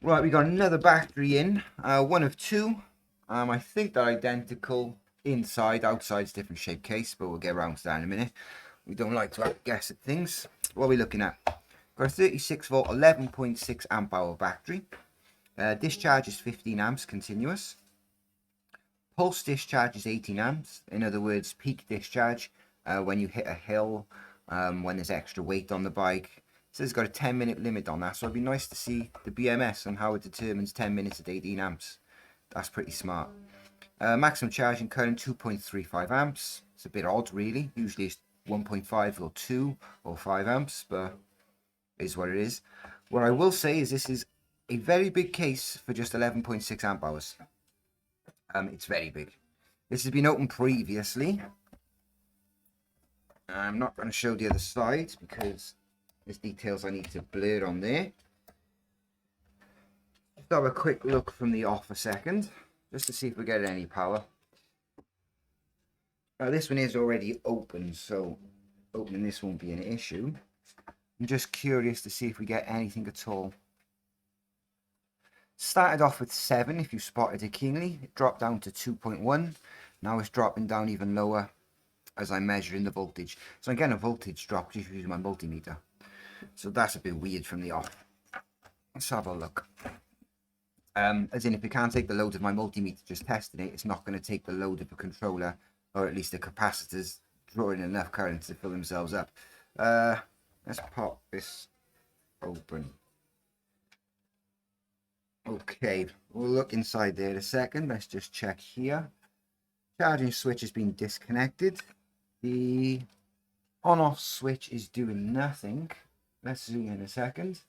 Right, we got another battery in, one of two. I think they're identical inside, outside's different shape case, but we'll get around to that in a minute. We don't like to guess at things. What are we looking at? Got a 36 volt, 11.6 amp hour battery. Discharge is 15 amps continuous. Pulse discharge is 18 amps. In other words, peak discharge when you hit a hill, when there's extra weight on the bike. So it's got a 10-minute limit on that, so it'd be nice to see the BMS and how it determines 10 minutes at 18 amps. That's pretty smart. Maximum charging current 2.35 amps. It's a bit odd, really. Usually it's 1.5 or 2 or 5 amps, but it is what it is. What I will say is this is a very big case for just 11.6 amp hours. It's very big. This has been opened previously. I'm not going to show the other side because there's details I need to blur on there. Just have a quick look from the off a second, just to see if we get any power. This one is already open, so opening this won't be an issue. I'm just curious to see if we get anything at all. Started off with 7 if you spotted it keenly. It dropped down to 2.1. Now it's dropping down even lower as I'm measuring the voltage. So I'm getting a voltage drop just using my multimeter. So that's a bit weird from the off. Let's have a look. As in, if it can't take the load of my multimeter just testing it, it's not going to take the load of a controller, or at least the capacitors drawing enough current to fill themselves up. Let's pop this open. Okay, we'll look inside there in a second. Let's just check here. Charging switch has been disconnected. The on-off switch is doing nothing. Let's zoom in a second.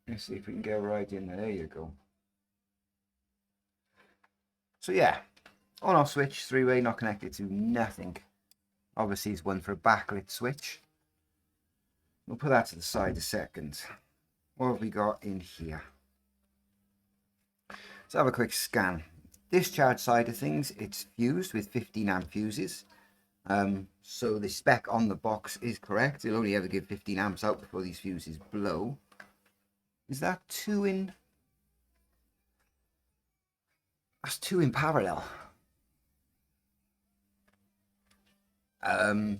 Let's see if we can get right in there. There you go. So yeah, on-off switch, 3-way, not connected to nothing. Obviously it's one for a backlit switch. We'll put that to the side a second. What have we got in here? Let's have a quick scan. Discharge side of things, it's fused with 15 amp fuses. So the spec on the box is correct. It'll only ever give 15 amps out before these fuses blow. Is that 2 in? That's 2 in parallel. That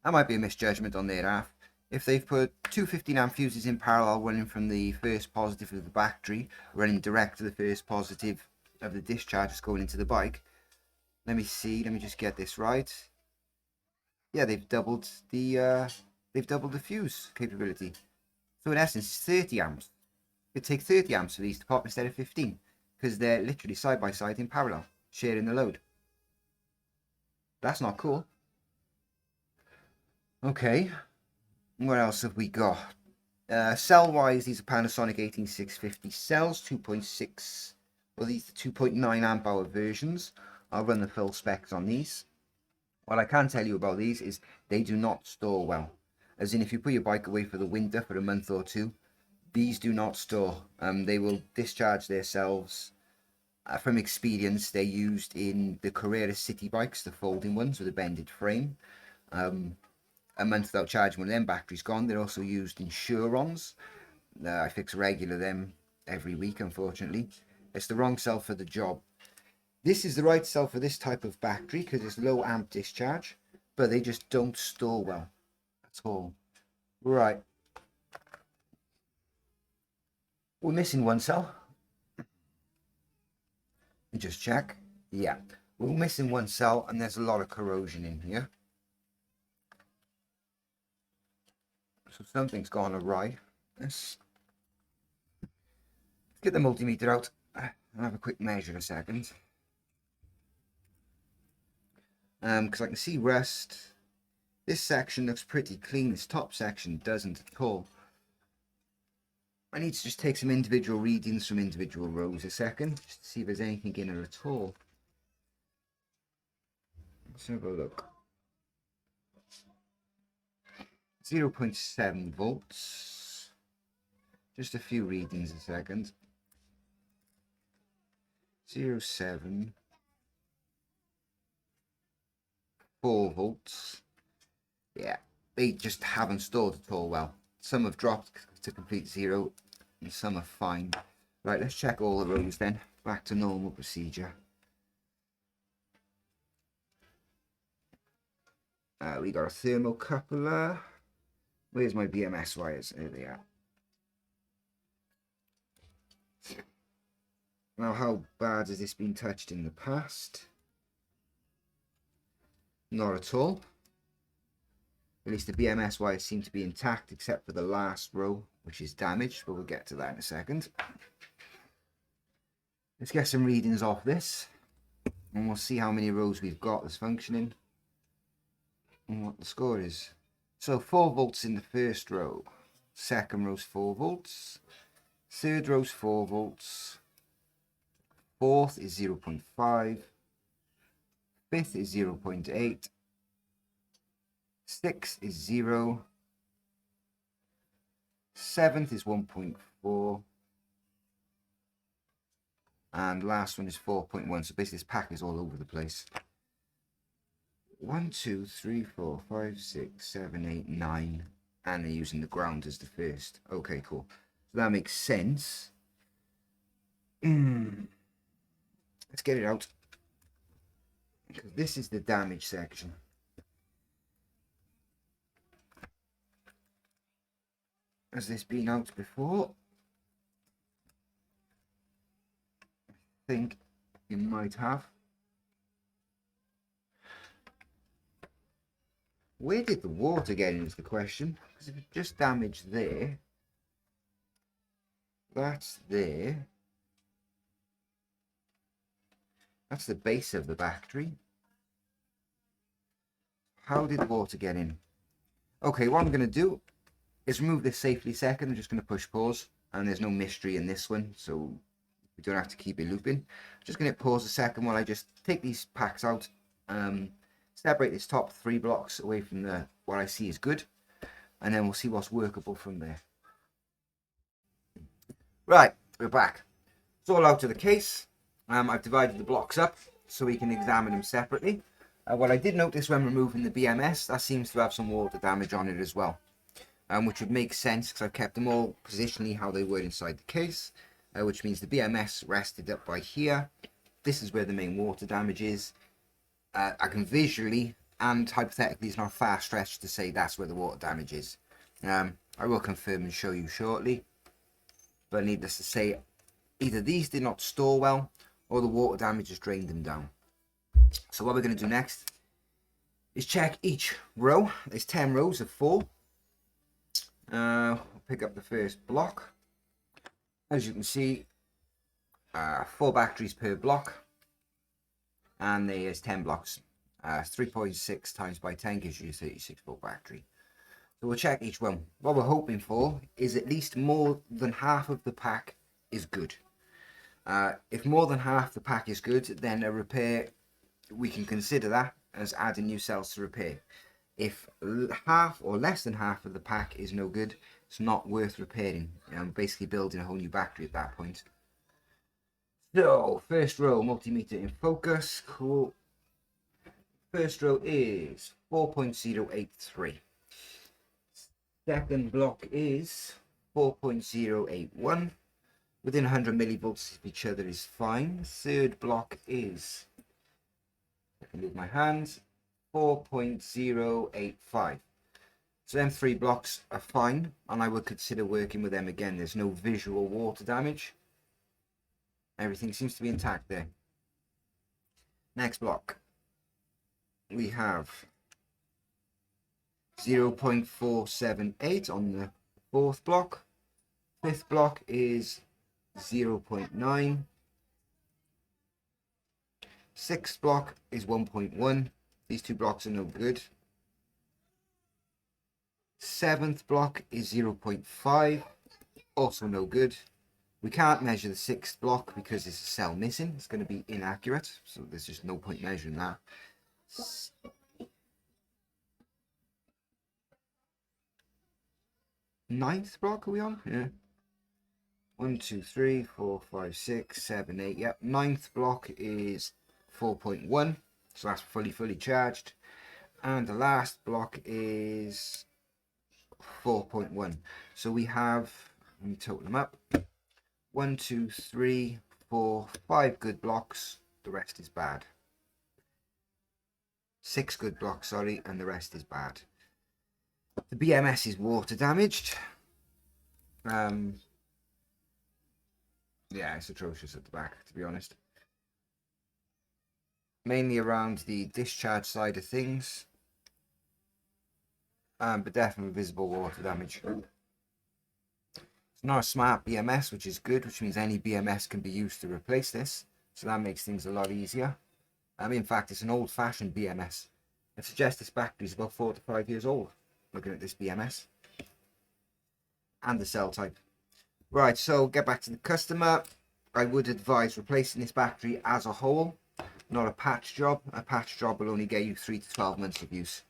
might be a misjudgment on their half. If they've put 2 15 amp fuses in parallel running from the first positive of the battery, running direct to the first positive of the discharge that's going into the bike. Let me see, let me just get this right. Yeah, they've doubled the fuse capability. So in essence, 30 amps. It'd take 30 amps for these to pop instead of 15, because they're literally side by side in parallel, sharing the load. That's not cool. Okay, what else have we got? Cell wise, these are Panasonic 18650 cells, 2.6, well, these are 2.9 amp hour versions. I'll run the full specs on these. What I can tell you about these is they do not store well. As in, if you put your bike away for the winter for a month or two, these do not store. They will discharge themselves. From experience, they're used in the Carrera city bikes, the folding ones with a bended frame. A month without charging one of them, battery's gone. They're also used in Churons. I fix regular them every week, unfortunately. It's the wrong cell for the job. This is the right cell for this type of battery because it's low amp discharge, but they just don't store well at all. Right. We're missing one cell. Let me just check. Yeah, we're missing one cell and there's a lot of corrosion in here. So something's gone awry. Let's get the multimeter out and have a quick measure a second. Because I can see rust. This section looks pretty clean. This top section doesn't at all. I need to just take some individual readings from individual rows a second, just to see if there's anything in her at all. Let's have a look. 0.7 volts. Just a few readings a second. 0.7. 4 volts. Yeah, they just haven't stored at all well. Some have dropped to complete 0 and some are fine. Right, let's check all the rows then. Back to normal procedure. We got a thermocoupler. Where's my BMS wires? There they are. Now, how bad has this been touched in the past? Not at all. At least the BMS wires seem to be intact except for the last row, which is damaged, but we'll get to that in a second. Let's get some readings off this, and we'll see how many rows we've got that's functioning and what the score is. So 4 volts in the first row, second row's 4 volts, third row's 4 volts, fourth is 0.5, fifth is 0.8, sixth is 0, seventh is 1.4, and last one is 4.1. So basically this pack is all over the place. 1, 2, 3, 4, 5, 6, 7, 8, 9, and they're using the ground as the first. Okay, cool. So that makes sense. Let's get it out, because this is the damage section. Has this been out before? I think it might have. Where did the water get in is the question, because if it just damaged there, that's there. That's the base of the battery. How did the water get in? Okay, what I'm going to do is remove this safely second. I'm just going to push pause, and there's no mystery in this one, so we don't have to keep it looping. I'm just going to pause a second while I just take these packs out, separate this top 3 blocks away from the what I see is good, and then we'll see what's workable from there. Right, we're back. It's all out of the case. I've divided the blocks up so we can examine them separately. What I did notice when removing the BMS, that seems to have some water damage on it as well, which would make sense because I've kept them all positionally how they were inside the case, which means the BMS rested up by here. This is where the main water damage is. I can visually and hypothetically, it's not a far stretch to say that's where the water damage is. I will confirm and show you shortly, but needless to say, either these did not store well or the water damage has drained them down. So what we're going to do next is check each row. There's 10 rows of 4. I'll pick up the first block. As you can see, 4 batteries per block, and there's 10 blocks. 3.6 times by 10 gives you a 36 volt battery. So we'll check each one. What we're hoping for is at least more than half of the pack is good. If more than half the pack is good, then a repair, we can consider that as adding new cells to repair. If half or less than half of the pack is no good, it's not worth repairing. Basically building a whole new battery at that point. So, first row, multimeter in focus. Cool. First row is 4.083. Second block is 4.081. Within 100 millivolts of each other is fine. Third block is, I can move my hands, 4.085. So them 3 blocks are fine, and I would consider working with them again. There's no visual water damage. Everything seems to be intact there. Next block, we have 0.478 on the 4th block. 5th block is 0.9. 6th block is 1.1. These 2 blocks are no good. 7th block is 0.5. Also no good. We can't measure the 6th block because there's a cell missing. It's going to be inaccurate, so there's just no point measuring that. 9th block, are we on? Yeah. 1, 2, 3, 4, 5, 6, 7, 8. Yep. 9th block is 4.1, so that's fully charged. And the last block is 4.1. So we have, let me total them up, 1, 2, 3, 4, 5 good blocks, the rest is bad. 6 good blocks, sorry, and the rest is bad. The BMS is water damaged. Yeah, it's atrocious at the back, to be honest. Mainly around the discharge side of things, but definitely visible water damage. It's not a smart BMS, which is good, which means any BMS can be used to replace this, so that makes things a lot easier. In fact, it's an old-fashioned BMS. I suggest this battery is about 4 to 5 years old, looking at this BMS. And the cell type. Right, so get back to the customer. I would advise replacing this battery as a whole, not a patch job. A patch job will only get you 3 to 12 months of use.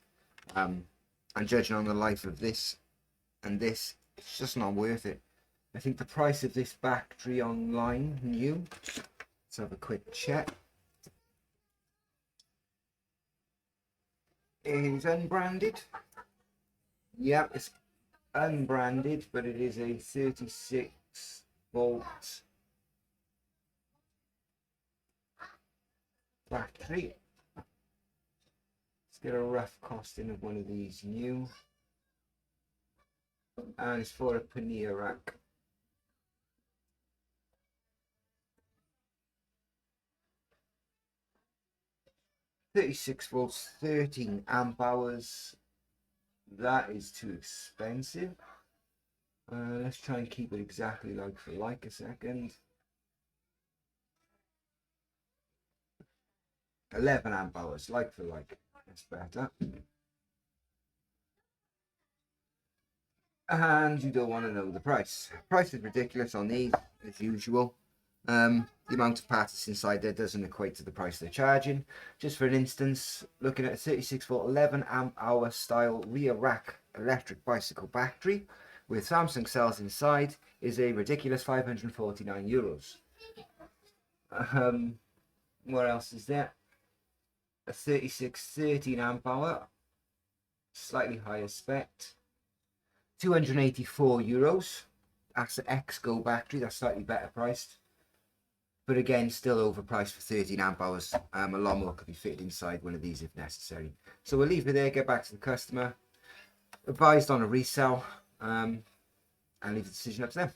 And judging on the life of this and this, it's just not worth it. I think the price of this battery online, new, let's have a quick check. It is unbranded. Yep, it's unbranded, but it is a 36 volt battery. Let's get a rough costing of one of these new. And it's for a pannier rack. "36 volts, 13 amp hours. That is too expensive. Let's try and keep it exactly like for like a second. 11 amp hours, like for like. That's better. And you don't want to know the price. Price is ridiculous on these, as usual. The amount of parts inside there doesn't equate to the price they're charging. Just for an instance, looking at a 36 volt 11 amp hour style rear rack electric bicycle battery with Samsung cells inside is a ridiculous 549 euros. What else is there? A 36 13 amp hour, slightly higher spec, 284 euros. That's the X-Go battery, that's slightly better priced. But again, still overpriced for 13 amp hours. A lot more could be fitted inside one of these if necessary. So we'll leave it there, get back to the customer. Advised on a resale, and leave the decision up to them.